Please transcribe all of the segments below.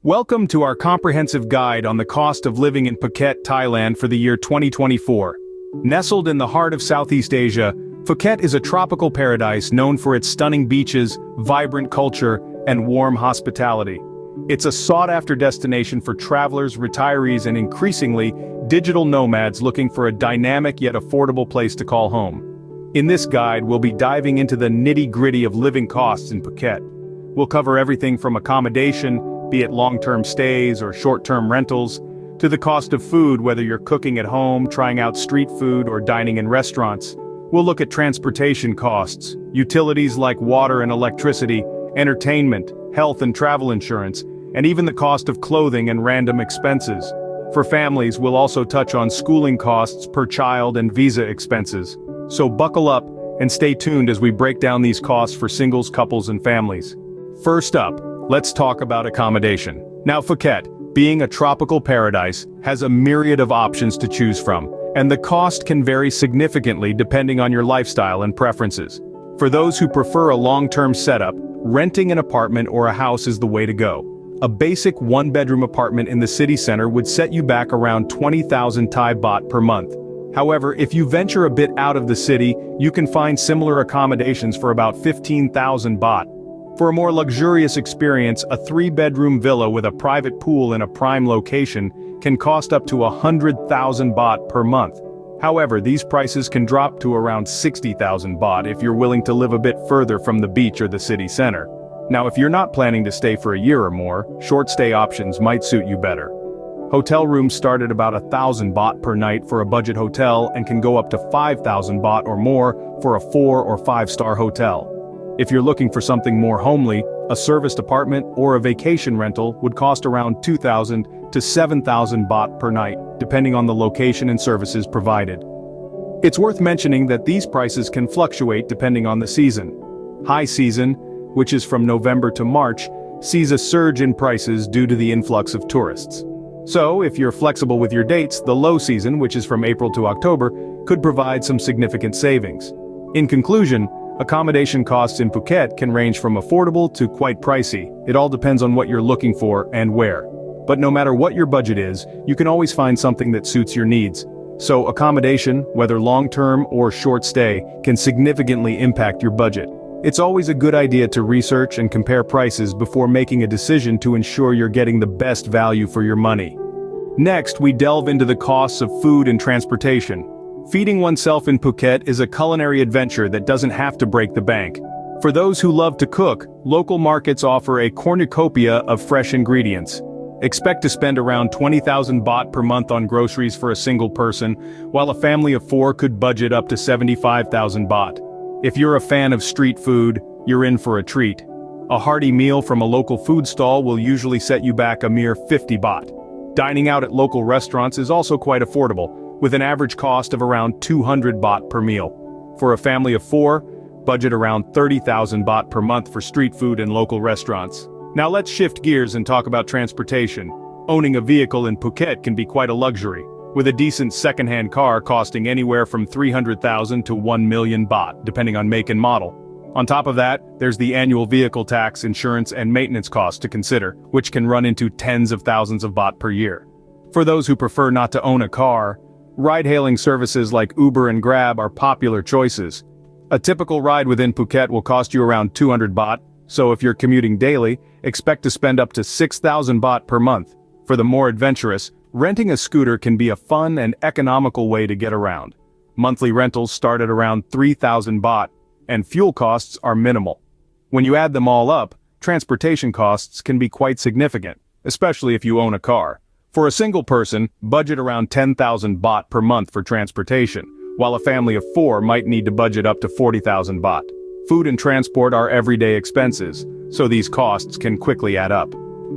Welcome to our comprehensive guide on the cost of living in Phuket, Thailand for the year 2024. Nestled in the heart of Southeast Asia, Phuket is a tropical paradise known for its stunning beaches, vibrant culture, and warm hospitality. It's a sought-after destination for travelers, retirees, and increasingly, digital nomads looking for a dynamic yet affordable place to call home. In this guide, we'll be diving into the nitty-gritty of living costs in Phuket. We'll cover everything from accommodation, be it long-term stays or short-term rentals, to the cost of food, whether you're cooking at home, trying out street food, or dining in restaurants. We'll look at transportation costs, utilities like water and electricity, entertainment, health and travel insurance, and even the cost of clothing and random expenses. For families, we'll also touch on schooling costs per child and visa expenses. So buckle up and stay tuned as we break down these costs for singles, couples, and families. First up, let's talk about accommodation. Now Phuket, being a tropical paradise, has a myriad of options to choose from, and the cost can vary significantly depending on your lifestyle and preferences. For those who prefer a long-term setup, renting an apartment or a house is the way to go. A basic one-bedroom apartment in the city center would set you back around 20,000 Thai baht per month. However, if you venture a bit out of the city, you can find similar accommodations for about 15,000 baht. For a more luxurious experience, a 3-bedroom villa with a private pool in a prime location can cost up to 100,000 baht per month. However, these prices can drop to around 60,000 baht if you're willing to live a bit further from the beach or the city center. Now, if you're not planning to stay for a year or more, short stay options might suit you better. Hotel rooms start at about 1,000 baht per night for a budget hotel and can go up to 5,000 baht or more for a 4- or 5-star hotel. If you're looking for something more homely, a serviced apartment or a vacation rental would cost around 2,000 to 7,000 baht per night, depending on the location and services provided. It's worth mentioning that these prices can fluctuate depending on the season. High season, which is from November to March, sees a surge in prices due to the influx of tourists. So, if you're flexible with your dates, the low season, which is from April to October, could provide some significant savings. In conclusion, accommodation costs in Phuket can range from affordable to quite pricey. It all depends on what you're looking for and where. But no matter what your budget is, you can always find something that suits your needs. So accommodation, whether long-term or short stay, can significantly impact your budget. It's always a good idea to research and compare prices before making a decision to ensure you're getting the best value for your money. Next, we delve into the costs of food and transportation. Feeding oneself in Phuket is a culinary adventure that doesn't have to break the bank. For those who love to cook, local markets offer a cornucopia of fresh ingredients. Expect to spend around 20,000 baht per month on groceries for a single person, while a family of 4 could budget up to 75,000 baht. If you're a fan of street food, you're in for a treat. A hearty meal from a local food stall will usually set you back a mere 50 baht. Dining out at local restaurants is also quite affordable, with an average cost of around 200 baht per meal. For a family of 4, budget around 30,000 baht per month for street food and local restaurants. Now let's shift gears and talk about transportation. Owning a vehicle in Phuket can be quite a luxury, with a decent second-hand car costing anywhere from 300,000 to 1 million baht, depending on make and model. On top of that, there's the annual vehicle tax, insurance, and maintenance costs to consider, which can run into tens of thousands of baht per year. For those who prefer not to own a car, ride-hailing services like Uber and Grab are popular choices. A typical ride within Phuket will cost you around 200 baht, so if you're commuting daily, expect to spend up to 6,000 baht per month. For the more adventurous, renting a scooter can be a fun and economical way to get around. Monthly rentals start at around 3,000 baht, and fuel costs are minimal. When you add them all up, transportation costs can be quite significant, especially if you own a car. For a single person, budget around 10,000 baht per month for transportation, while a family of 4 might need to budget up to 40,000 baht. Food and transport are everyday expenses, so these costs can quickly add up.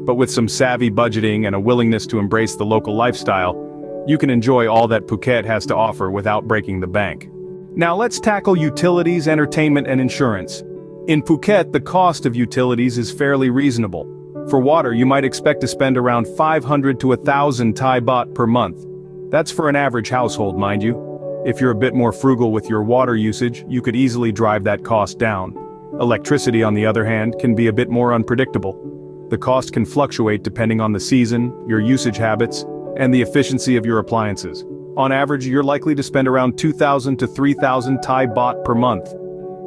But with some savvy budgeting and a willingness to embrace the local lifestyle, you can enjoy all that Phuket has to offer without breaking the bank. Now let's tackle utilities, entertainment, and insurance. In Phuket, the cost of utilities is fairly reasonable. For water, you might expect to spend around 500 to 1,000 Thai baht per month. That's for an average household, mind you. If you're a bit more frugal with your water usage, you could easily drive that cost down. Electricity, on the other hand, can be a bit more unpredictable. the cost can fluctuate depending on the season, your usage habits, and the efficiency of your appliances. On average, you're likely to spend around 2,000 to 3,000 Thai baht per month.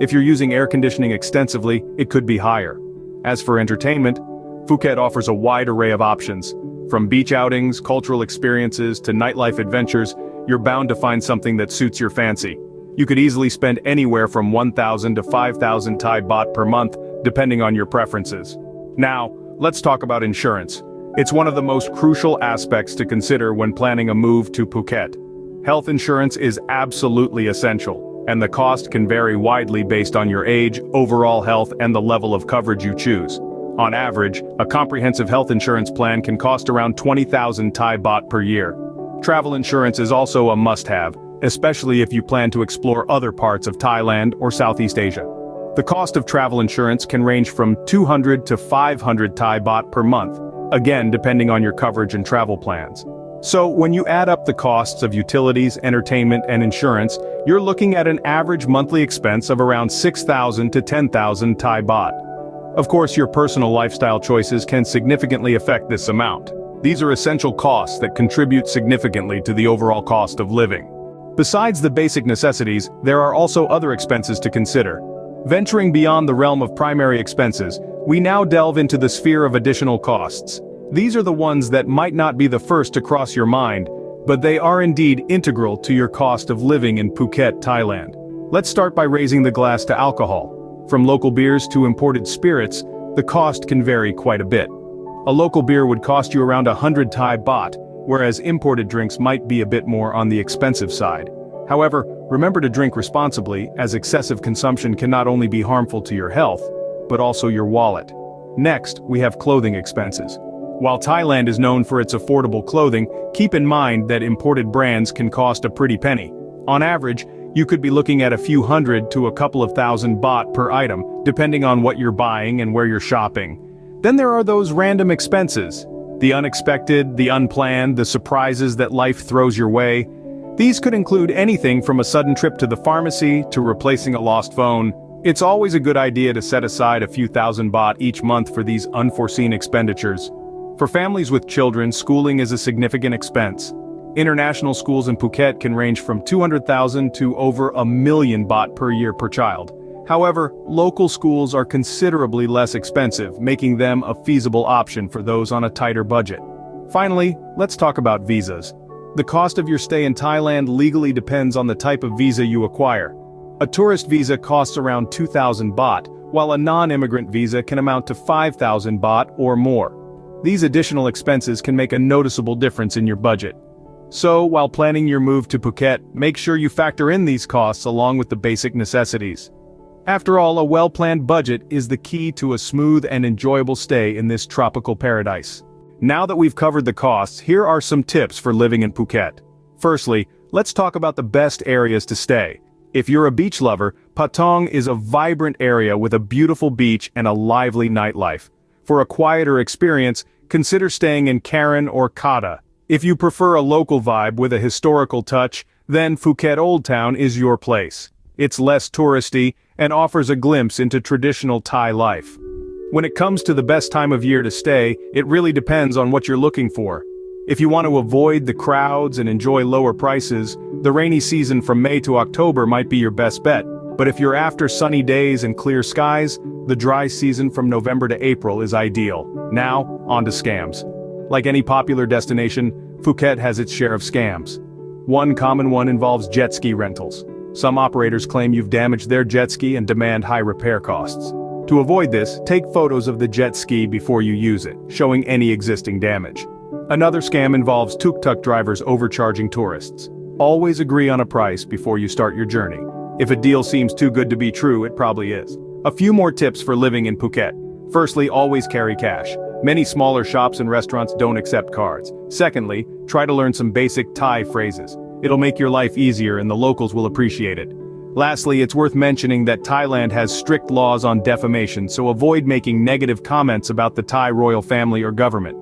If you're using air conditioning extensively, it could be higher. As for entertainment, Phuket offers a wide array of options. From beach outings, cultural experiences, to nightlife adventures, you're bound to find something that suits your fancy. You could easily spend anywhere from 1,000 to 5,000 Thai baht per month, depending on your preferences. Now, let's talk about insurance. It's one of the most crucial aspects to consider when planning a move to Phuket. Health insurance is absolutely essential, and the cost can vary widely based on your age, overall health, and the level of coverage you choose. On average, a comprehensive health insurance plan can cost around 20,000 Thai baht per year. Travel insurance is also a must-have, especially if you plan to explore other parts of Thailand or Southeast Asia. The cost of travel insurance can range from 200 to 500 Thai baht per month, again depending on your coverage and travel plans. So when you add up the costs of utilities, entertainment, and insurance, you're looking at an average monthly expense of around 6,000 to 10,000 Thai baht. Of course, your personal lifestyle choices can significantly affect this amount. These are essential costs that contribute significantly to the overall cost of living. Besides the basic necessities, there are also other expenses to consider. Venturing beyond the realm of primary expenses, we now delve into the sphere of additional costs. These are the ones that might not be the first to cross your mind, but they are indeed integral to your cost of living in Phuket, Thailand. Let's start by raising the glass to alcohol. From local beers to imported spirits, the cost can vary quite a bit. A local beer would cost you around 100 Thai baht, whereas imported drinks might be a bit more on the expensive side. However, remember to drink responsibly, as excessive consumption can not only be harmful to your health, but also your wallet. Next, we have clothing expenses. While Thailand is known for its affordable clothing, keep in mind that imported brands can cost a pretty penny. On average, you could be looking at a few hundred to a couple of thousand baht per item, depending on what you're buying and where you're shopping. Then there are those random expenses. The unexpected, the unplanned, the surprises that life throws your way. These could include anything from a sudden trip to the pharmacy to replacing a lost phone. It's always a good idea to set aside a few thousand baht each month for these unforeseen expenditures. For families with children, schooling is a significant expense. International schools in Phuket can range from 200,000 to over 1,000,000 baht per year per child. However, local schools are considerably less expensive, making them a feasible option for those on a tighter budget. Finally, let's talk about visas. The cost of your stay in Thailand legally depends on the type of visa you acquire. A tourist visa costs around 2,000 baht, while a non-immigrant visa can amount to 5,000 baht or more. These additional expenses can make a noticeable difference in your budget. So, while planning your move to Phuket, make sure you factor in these costs along with the basic necessities. After all, a well-planned budget is the key to a smooth and enjoyable stay in this tropical paradise. Now that we've covered the costs, here are some tips for living in Phuket. Firstly, let's talk about the best areas to stay. If you're a beach lover, Patong is a vibrant area with a beautiful beach and a lively nightlife. For a quieter experience, consider staying in Karen or Kata. If you prefer a local vibe with a historical touch, then Phuket Old Town is your place. It's less touristy and offers a glimpse into traditional Thai life. When it comes to the best time of year to stay, it really depends on what you're looking for. If you want to avoid the crowds and enjoy lower prices, the rainy season from May to October might be your best bet. But if you're after sunny days and clear skies, the dry season from November to April is ideal. Now, on to scams. Like any popular destination, Phuket has its share of scams. One common one involves jet ski rentals. Some operators claim you've damaged their jet ski and demand high repair costs. To avoid this, take photos of the jet ski before you use it, showing any existing damage. Another scam involves tuk-tuk drivers overcharging tourists. Always agree on a price before you start your journey. If a deal seems too good to be true, it probably is. A few more tips for living in Phuket. Firstly, always carry cash. Many smaller shops and restaurants don't accept cards. Secondly, try to learn some basic Thai phrases. It'll make your life easier and the locals will appreciate it. Lastly, it's worth mentioning that Thailand has strict laws on defamation, so avoid making negative comments about the Thai royal family or government.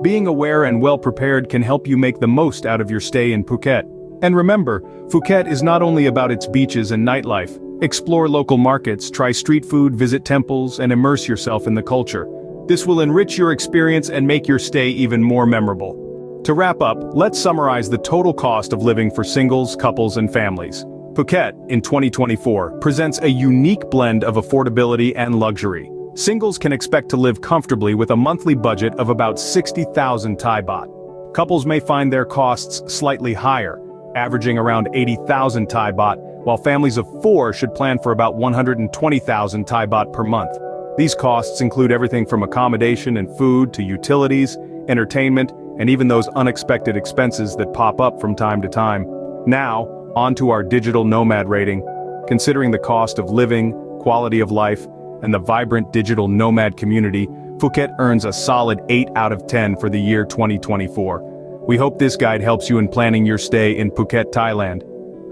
Being aware and well-prepared can help you make the most out of your stay in Phuket. And remember, Phuket is not only about its beaches and nightlife. Explore local markets, try street food, visit temples, and immerse yourself in the culture. This will enrich your experience and make your stay even more memorable. To wrap up, let's summarize the total cost of living for singles, couples, and families. Phuket, in 2024, presents a unique blend of affordability and luxury. Singles can expect to live comfortably with a monthly budget of about 60,000 Thai baht. Couples may find their costs slightly higher, averaging around 80,000 Thai baht, while families of 4 should plan for about 120,000 Thai baht per month. These costs include everything from accommodation and food to utilities, entertainment, and even those unexpected expenses that pop up from time to time. Now, on to our digital nomad rating. Considering the cost of living, quality of life, and the vibrant digital nomad community, Phuket earns a solid 8 out of 10 for the year 2024. We hope this guide helps you in planning your stay in Phuket, Thailand.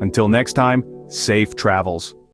Until next time, safe travels.